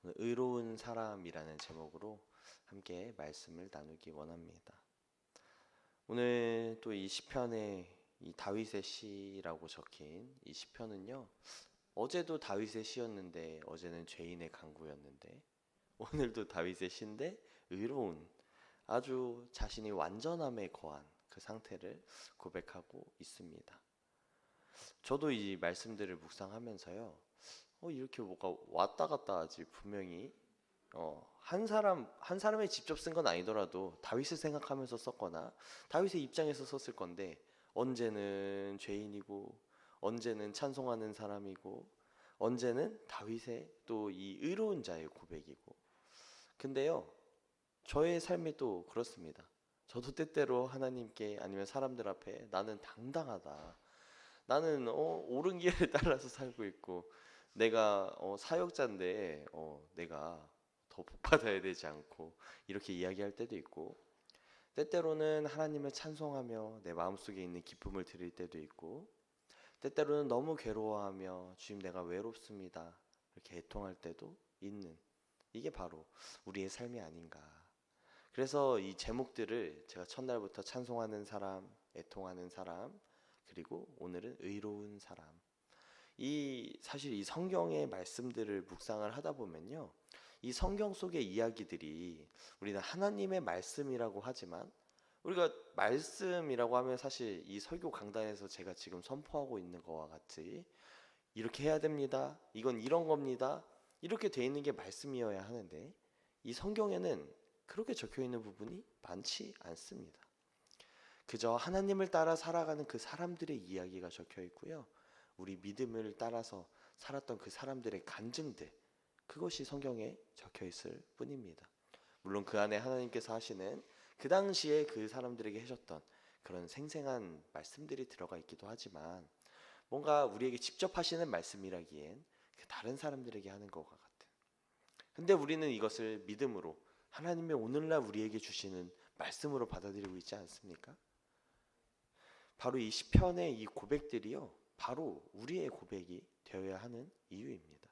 오늘 의로운 사람이라는 제목으로 함께 말씀을 나누기 원합니다. 오늘 또 이 시편에 이 다윗의 시라고 적힌 이 시편은요, 어제도 다윗의 시였는데, 어제는 죄인의 간구였는데, 오늘도 다윗의 시인데 의로운, 아주 자신이 완전함에 거한 그 상태를 고백하고 있습니다. 저도 이 말씀들을 묵상하면서요, 이렇게 뭐가 왔다 갔다 하지. 분명히 한 사람이 직접 쓴 건 아니더라도 다윗을 생각하면서 썼거나 다윗의 입장에서 썼을 건데, 언제는 죄인이고 언제는 찬송하는 사람이고 언제는 다윗의 또 이 의로운 자의 고백이고. 근데요, 저의 삶이 또 그렇습니다. 저도 때때로 하나님께 아니면 사람들 앞에 나는 당당하다, 나는 옳은 길을 따라서 살고 있고, 내가 사역자인데 내가 더 복받아야 되지 않고, 이렇게 이야기할 때도 있고, 때때로는 하나님을 찬송하며 내 마음속에 있는 기쁨을 드릴 때도 있고, 때때로는 너무 괴로워하며 주님 내가 외롭습니다 이렇게 애통할 때도 있는, 이게 바로 우리의 삶이 아닌가. 그래서 이 제목들을 제가 첫날부터 찬송하는 사람, 애통하는 사람, 그리고 오늘은 의로운 사람, 사실 이 성경의 말씀들을 묵상을 하다 보면요, 이 성경 속의 이야기들이 우리는 하나님의 말씀이라고 하지만, 우리가 말씀이라고 하면 사실 이 설교 강단에서 제가 지금 선포하고 있는 거와 같이 이렇게 해야 됩니다, 이건 이런 겁니다, 이렇게 돼 있는 게 말씀이어야 하는데, 이 성경에는 그렇게 적혀 있는 부분이 많지 않습니다. 그저 하나님을 따라 살아가는 그 사람들의 이야기가 적혀 있고요, 우리 믿음을 따라서 살았던 그 사람들의 간증들, 그것이 성경에 적혀 있을 뿐입니다. 물론 그 안에 하나님께서 하시는 그 당시에 그 사람들에게 하셨던 그런 생생한 말씀들이 들어가 있기도 하지만, 뭔가 우리에게 직접 하시는 말씀이라기엔 그 다른 사람들에게 하는 것과 같은, 근데 우리는 이것을 믿음으로 하나님의 오늘날 우리에게 주시는 말씀으로 받아들이고 있지 않습니까? 바로 이 시편의 이 고백들이요, 바로 우리의 고백이 되어야 하는 이유입니다.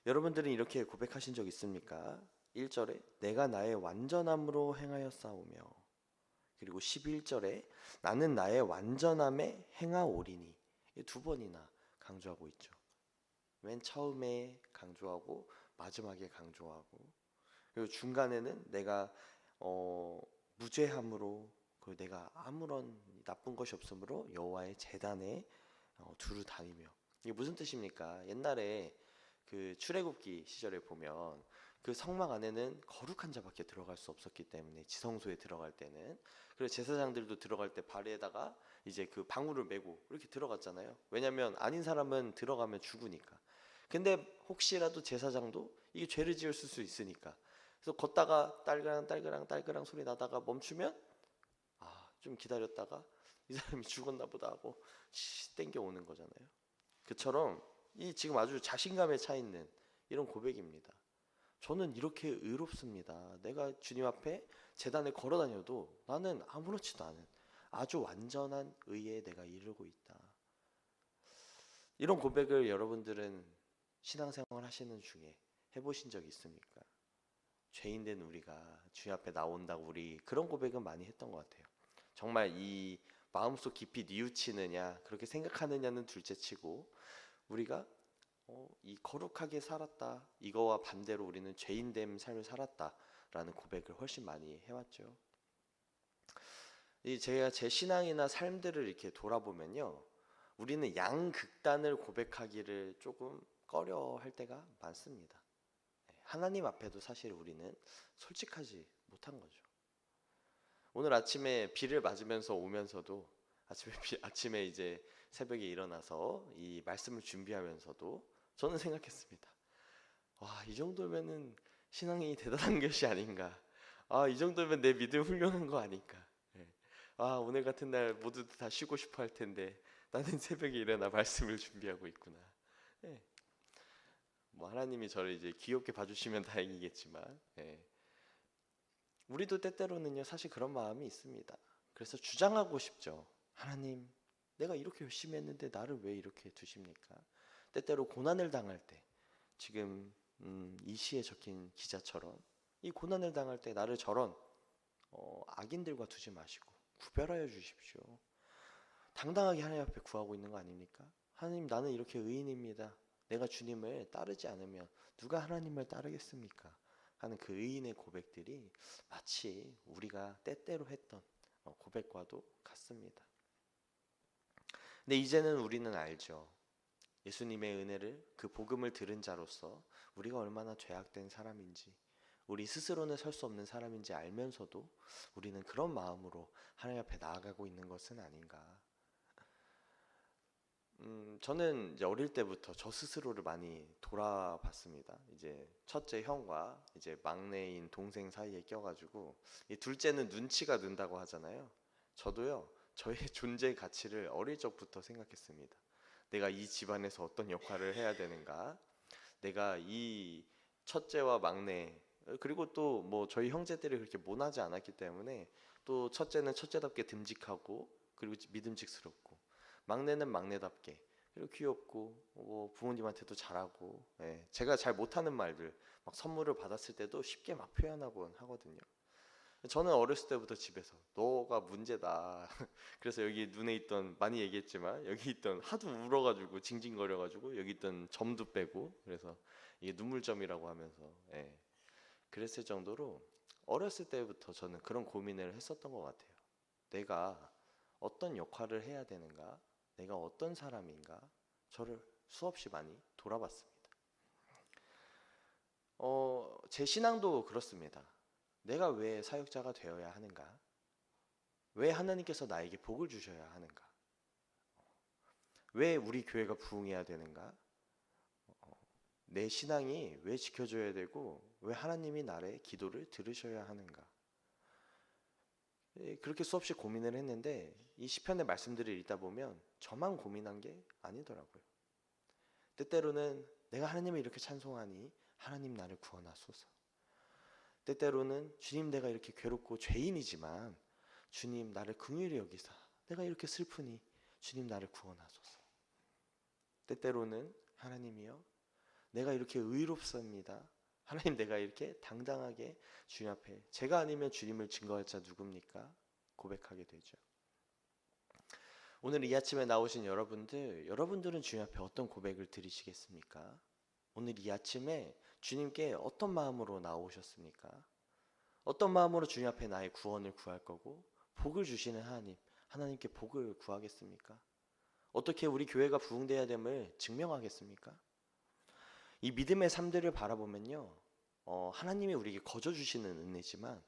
여러분들은 이렇게 고백하신 적 있습니까? 1절에 내가 나의 완전함으로 행하였사오며, 그리고 11절에 나는 나의 완전함에 행하오리니. 두 번이나 강조하고 있죠. 맨 처음에 강조하고 마지막에 강조하고, 그리고 중간에는 내가 무죄함으로, 그 내가 아무런 나쁜 것이 없으므로 여호와의 제단에 두루 다니며. 이게 무슨 뜻입니까? 옛날에 그 출애굽기 시절에 보면 그 성막 안에는 거룩한 자밖에 들어갈 수 없었기 때문에, 지성소에 들어갈 때는, 그래서 제사장들도 들어갈 때 발에다가 이제 그 방울을 메고 이렇게 들어갔잖아요. 왜냐면 아닌 사람은 들어가면 죽으니까. 근데 혹시라도 제사장도 이게 죄를 지었을 수 있으니까, 그래서 걷다가 딸그랑 딸그랑 딸그랑 소리 나다가 멈추면, 좀 기다렸다가 이 사람이 죽었나 보다 하고 땡겨 오는 거잖아요. 그처럼 이 지금 아주 자신감에 차 있는 이런 고백입니다. 저는 이렇게 의롭습니다. 내가 주님 앞에 제단에 걸어 다녀도 나는 아무렇지도 않은 아주 완전한 의에 내가 이르고 있다. 이런 고백을 여러분들은 신앙생활 하시는 중에 해보신 적 있습니까? 죄인된 우리가 주님 앞에 나온다고 우리 그런 고백은 많이 했던 것 같아요. 정말 이 마음속 깊이 뉘우치느냐 그렇게 생각하느냐는 둘째치고, 우리가 이 거룩하게 살았다, 이거와 반대로 우리는 죄인됨 삶을 살았다라는 고백을 훨씬 많이 해왔죠. 제가 제 신앙이나 삶들을 이렇게 돌아보면요, 우리는 양극단을 고백하기를 조금 꺼려할 때가 많습니다. 하나님 앞에도 사실 우리는 솔직하지 못한 거죠. 오늘 아침에 비를 맞으면서 오면서도, 아침에 이제 새벽에 일어나서 이 말씀을 준비하면서도 저는 생각했습니다. 와, 이 정도면은 신앙이 대단한 것이 아닌가. 이 정도면 내 믿음 훌륭한 거 아닌가. 예. 오늘 같은 날 모두 다 쉬고 싶어 할 텐데 나는 새벽에 일어나 말씀을 준비하고 있구나. 예. 뭐 하나님이 저를 이제 귀엽게 봐주시면 다행이겠지만, 예. 우리도 때때로는요 사실 그런 마음이 있습니다. 그래서 주장하고 싶죠. 하나님, 내가 이렇게 열심히 했는데 나를 왜 이렇게 두십니까? 때때로 고난을 당할 때, 지금 이 시에 적힌 기자처럼 이 고난을 당할 때 나를 저런 악인들과 두지 마시고 구별하여 주십시오. 당당하게 하나님 앞에 구하고 있는 거 아닙니까? 하나님, 나는 이렇게 의인입니다. 내가 주님을 따르지 않으면 누가 하나님을 따르겠습니까? 하는 그 의인의 고백들이 마치 우리가 때때로 했던 고백과도 같습니다. 근데 이제는 우리는 알죠. 예수님의 은혜를, 그 복음을 들은 자로서 우리가 얼마나 죄악된 사람인지, 우리 스스로는 설 수 없는 사람인지 알면서도 우리는 그런 마음으로 하나님 앞에 나아가고 있는 것은 아닌가. 저는 이제 어릴 때부터 저 스스로를 많이 돌아봤습니다. 이제 첫째 형과 이제 막내인 동생 사이에 껴가지고, 이 둘째는 눈치가 는다고 하잖아요. 저도요, 저의 존재 가치를 어릴 적부터 생각했습니다. 내가 이 집안에서 어떤 역할을 해야 되는가? 내가 이 첫째와 막내, 그리고 또 뭐 저희 형제들이 그렇게 모나지 않았기 때문에 또 첫째는 첫째답게 듬직하고 그리고 믿음직스럽고, 막내는 막내답게 그리고 귀엽고 뭐 부모님한테도 잘하고, 제가 잘 못하는 말들 막 선물을 받았을 때도 쉽게 막 표현하곤 하거든요. 저는 어렸을 때부터 집에서 너가 문제다. 그래서 여기 눈에 있던, 많이 얘기했지만 여기 있던, 하도 울어가지고 징징거려가지고 여기 있던 점도 빼고, 그래서 이게 눈물점이라고 하면서 그랬을 정도로 어렸을 때부터 저는 그런 고민을 했었던 것 같아요. 내가 어떤 역할을 해야 되는가? 내가 어떤 사람인가? 저를 수없이 많이 돌아봤습니다. 제 신앙도 그렇습니다. 내가 왜 사역자가 되어야 하는가? 왜 하나님께서 나에게 복을 주셔야 하는가? 왜 우리 교회가 부흥해야 되는가? 내 신앙이 왜 지켜져야 되고 왜 하나님이 나의 기도를 들으셔야 하는가? 그렇게 수없이 고민을 했는데 이 시편의 말씀들을 읽다 보면 저만 고민한 게 아니더라고요. 때때로는 내가 하나님을 이렇게 찬송하니 하나님 나를 구원하소서. 때때로는 주님, 내가 이렇게 괴롭고 죄인이지만 주님 나를 긍휼히 여기사, 내가 이렇게 슬프니 주님 나를 구원하소서. 때때로는 하나님이여, 내가 이렇게 의롭습니다. 하나님, 내가 이렇게 당당하게 주님 앞에, 제가 아니면 주님을 증거할 자 누굽니까? 고백하게 되죠. 오늘 이 아침에 나오신 여러분들은 주님 앞에 어떤 고백을 드리시겠습니까? 오늘 이 아침에 주님께 어떤 마음으로 나오셨습니까? 어떤 마음으로 주님 앞에 나의 구원을 구할 거고 복을 주시는 하나님께 복을 구하겠습니까? 어떻게 우리 교회가 부흥되어야 됨을 증명하겠습니까? 이 믿음의 삶들을 바라보면요, 하나님이 우리에게 거저 주시는 은혜지만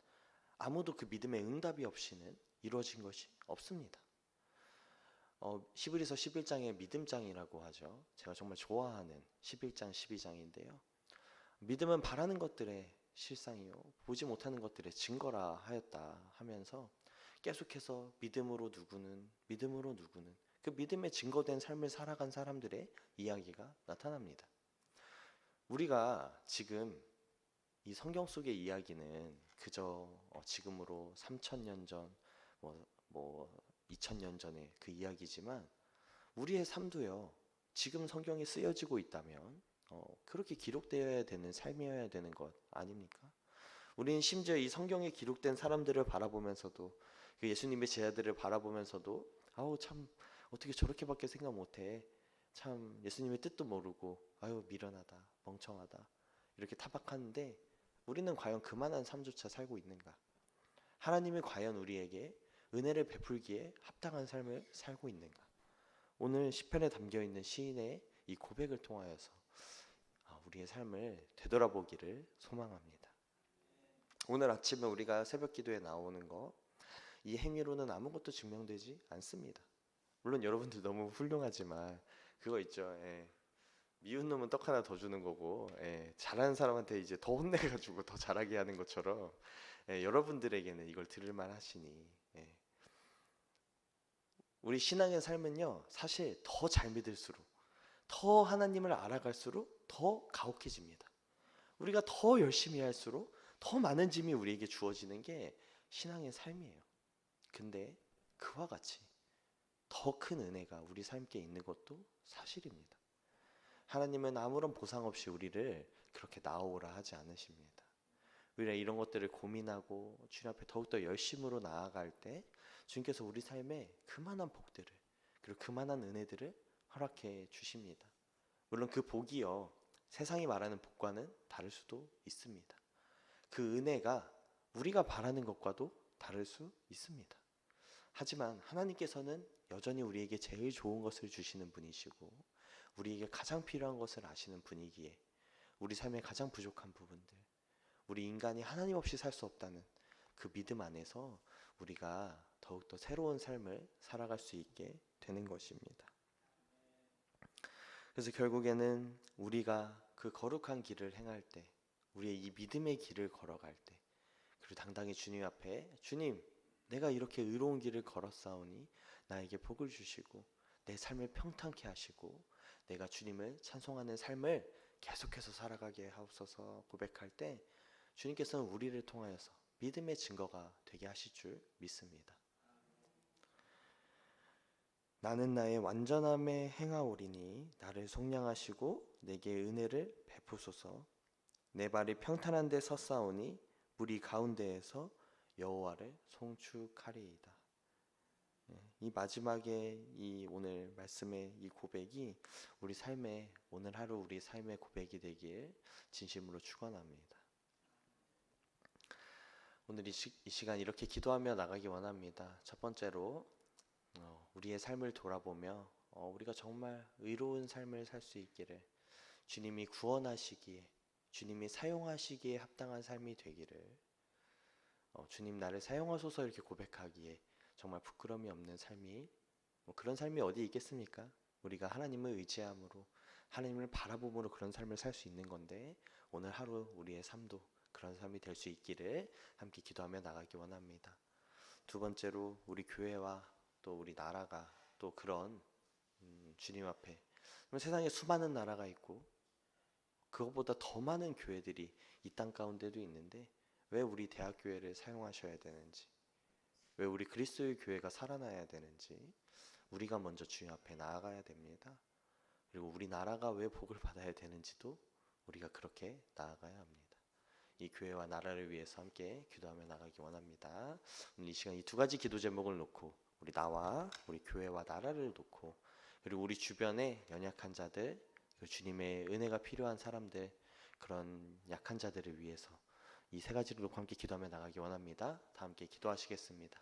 아무도 그 믿음의 응답이 없이는 이루어진 것이 없습니다. 히브리서 11장의 믿음장이라고 하죠. 제가 정말 좋아하는 11장, 12장인데요. 믿음은 바라는 것들의 실상이요 보지 못하는 것들의 증거라 하였다 하면서 계속해서 믿음으로 누구는 그 믿음에 증거된 삶을 살아간 사람들의 이야기가 나타납니다. 우리가 지금 이 성경 속의 이야기는 그저 지금으로 3000년 전, 2000년 전의 그 이야기지만 우리의 삶도요, 지금 성경에 쓰여지고 있다면 그렇게 기록되어야 되는 삶이어야 되는 것 아닙니까? 우리는 심지어 이 성경에 기록된 사람들을 바라보면서도, 그 예수님의 제자들을 바라보면서도 아우 참 어떻게 저렇게밖에 생각 못해, 참 예수님의 뜻도 모르고 아유 미련하다, 멍청하다, 이렇게 타박하는데 우리는 과연 그만한 삶조차 살고 있는가? 하나님이 과연 우리에게 은혜를 베풀기에 합당한 삶을 살고 있는가? 오늘 시편에 담겨있는 시인의 이 고백을 통하여서 우리의 삶을 되돌아보기를 소망합니다. 오늘 아침에 우리가 새벽 기도에 나오는 이 행위로는 아무것도 증명되지 않습니다. 물론 여러분들 너무 훌륭하지만 그거 있죠. 미운 놈은 떡 하나 더 주는 거고, 잘하는 사람한테 이제 더 혼내가지고 더 잘하게 하는 것처럼 여러분들에게는 이걸 들을 만하시니, 우리 신앙의 삶은요, 사실 더 잘 믿을수록, 더 하나님을 알아갈수록 더 가혹해집니다. 우리가 더 열심히 할수록 더 많은 짐이 우리에게 주어지는 게 신앙의 삶이에요. 근데 그와 같이 더 큰 은혜가 우리 삶께 있는 것도 사실입니다. 하나님은 아무런 보상 없이 우리를 그렇게 나아오라 하지 않으십니다. 우리가 이런 것들을 고민하고 주님 앞에 더욱더 열심으로 나아갈 때 주님께서 우리 삶에 그만한 복들을, 그리고 그만한 은혜들을 허락해 주십니다. 물론 그 복이요, 세상이 말하는 복과는 다를 수도 있습니다. 그 은혜가 우리가 바라는 것과도 다를 수 있습니다. 하지만 하나님께서는 여전히 우리에게 제일 좋은 것을 주시는 분이시고 우리에게 가장 필요한 것을 아시는 분이기에 우리 삶의 가장 부족한 부분들, 우리 인간이 하나님 없이 살 수 없다는 그 믿음 안에서 우리가 더욱더 새로운 삶을 살아갈 수 있게 되는 것입니다. 그래서 결국에는 우리가 그 거룩한 길을 행할 때, 우리의 이 믿음의 길을 걸어갈 때, 그리고 당당히 주님 앞에, 주님, 내가 이렇게 의로운 길을 걸었사오니 나에게 복을 주시고 내 삶을 평탄케 하시고 내가 주님을 찬송하는 삶을 계속해서 살아가게 하옵소서 고백할 때 주님께서는 우리를 통하여서 믿음의 증거가 되게 하실 줄 믿습니다. 나는 나의 완전함에 행하오리니 나를 속량하시고 내게 은혜를 베푸소서. 내 발이 평탄한 데 섰사오니 무리 가운데에서 여호와를 송축하리이다. 이 마지막에 이 오늘 말씀의 이 고백이 우리 삶의 오늘 하루 우리 삶의 고백이 되길 진심으로 축원합니다. 오늘 이 시간 이렇게 기도하며 나가기 원합니다. 첫 번째로 우리의 삶을 돌아보며 우리가 정말 의로운 삶을 살 수 있기를, 주님이 구원하시기에, 주님이 사용하시기에 합당한 삶이 되기를, 주님 나를 사용하소서 이렇게 고백하기에 정말 부끄러움이 없는 삶이, 그런 삶이 어디 있겠습니까? 우리가 하나님을 의지함으로, 하나님을 바라봄으로 그런 삶을 살 수 있는 건데 오늘 하루 우리의 삶도 그런 삶이 될 수 있기를 함께 기도하며 나가기 원합니다. 두 번째로 우리 교회와 또 우리 나라가 또 그런 주님 앞에, 세상에 수많은 나라가 있고 그것보다 더 많은 교회들이 이 땅 가운데도 있는데 왜 우리 대학교회를 사용하셔야 되는지, 왜 우리 그리스도의 교회가 살아나야 되는지 우리가 먼저 주님 앞에 나아가야 됩니다. 그리고 우리 나라가 왜 복을 받아야 되는지도 우리가 그렇게 나아가야 합니다. 이 교회와 나라를 위해서 함께 기도하며 나가기 원합니다. 오늘 이 시간 이 두 가지 기도 제목을 놓고 우리 나와 우리 교회와 나라를 놓고 그리고 우리 주변에 연약한 자들, 주님의 은혜가 필요한 사람들, 그런 약한 자들을 위해서 이 세 가지를 놓고 함께 기도하며 나가기 원합니다. 다 함께 기도하시겠습니다.